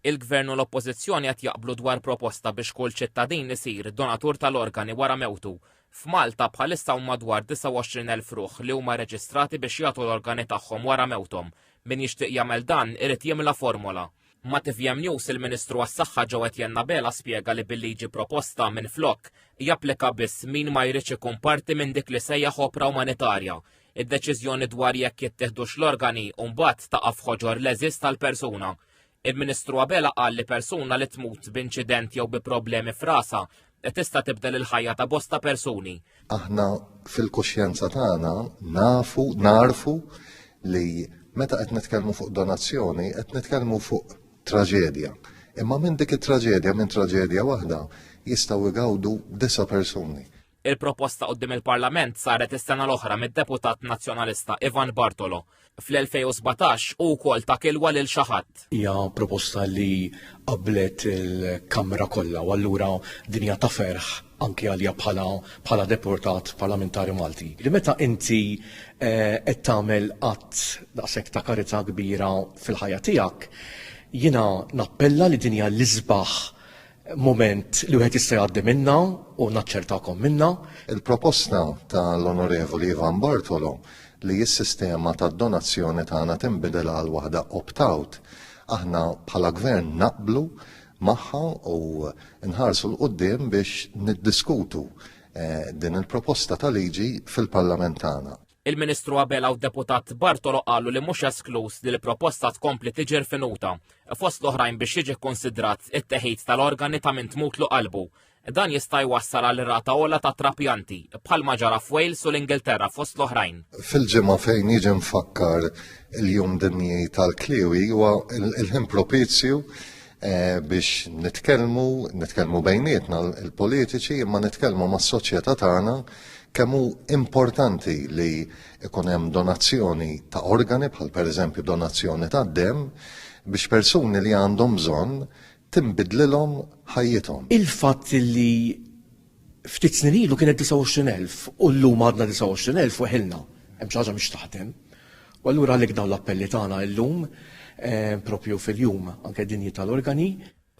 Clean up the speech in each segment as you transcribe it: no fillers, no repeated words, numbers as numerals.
Il-Gvern u l-Oppożizzjoni qed jaqblu dwar proposta biex kull ċittadin isir donatur tal-organi wara mewtu. F'Malta bħalissa huma madwar 29,000 ruħ li huma reġistrati biex jagħtu l-organi tagħhom wara mewthom. Min jixtieq jagħmel dan irid jimla formola. Ma' TVM News il-Ministru għas-Saħħa ġewwa Etienne Bela spjega li bil-liġi proposta minflok japplika biss min ma jridx ikun parti minn dik li sejjaħ opra umanitarja. Id-deċiżjoni dwar jekk jittieħdux l-organi u mbagħad taqa' f'ħoġor l-eżist tal-persuna. Il-Ministru Abela qal li persuna li tmut b'inċident jew bi problemi f'rasha tista' tibdel il-ħajja ta' bosta persuni. Aħna fil-kuxjenza tagħna narfu li meta qed nitkellmu fuq donazzjoni qed nitkellmu fuq traġedja. Imma minn dik it-traġedja minn traġedja waħda jistgħu jgawdu 9 persuni. Il-proposta qudiem il-Parlament saret is-sena l-oħra mid-deputat nazzjonalista Ivan Bartolo. Fl-2017 u wkoll ta' kilwa lil xi ħadd. Hija proposta li qablet il-Kamra kollha u allura dinja ta' ferħ anke għalija bħala deputat parlamentari Malti. Li meta inti qed tagħmel qatt daqshekk ta' karità kbira fil-ħajja tiegħek, jiena nappella li dinja l-isbaħ moment li wieħed jista' jgħaddi minnha u naċċertakom minnha. Il-proposta tal-Onorevoli Ivan Bartolo li s-sistema tad-donazzjoni tagħna tinbidel għal waħda opt-out. Aħna bħala gvern naqblu magħha u nħarsu l-qudiem biex niddiskutu din il-proposta ta' liġi fil-Parlament tagħna. Il-Ministru Abela u d-Deputat Bartolo qalu li mhux esklus li l-proposta tkompli tiġi rfinuta fost l-oħrajn biex jiġi konsidrat it-teħid tal-organi ta' min tmutlu qalbu. Dan jista' jwassal għal rata ola ta' trapjanti bħalma ġara f'Wales u l-Ingilterra fost l-oħrajn. Fil-ġimgħa fejn jiġi mfakkar il-jum dinji tal-Kliwi huwa il-ħin propizju biex nitkellmu bejnietna il-politiċi imma nitkellmu mas-soċjetà tagħna kemm hu importanti li ikun hemm donazzjoni ta' organi bħal pereżempju donazzjoni ta' dem biex persuni li għandhom bżonn tinbidlilhom ħajjithom. Il-fatt li ftit snin ilu kienet 29,000 u llum għadna 29,000 u ħilna hemm xi ħaġa mhix taħdem. U allura għalhekk dawn l-appelli tagħna llum propju fil-jum anke dinji tal-organi.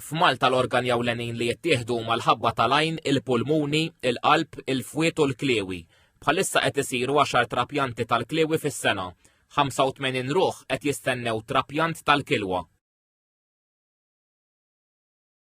F'Malta l-organi ewlenin li jittieħdu mal-ħabba tal-għajn, il-pulmuni, il-qalb, il-fwiet u l-klewi. Bħalissa qed isiru 10 trapjanti tal-klewi fis-sena. 85 ruħ qed jistennew trapjant tal-kilwa.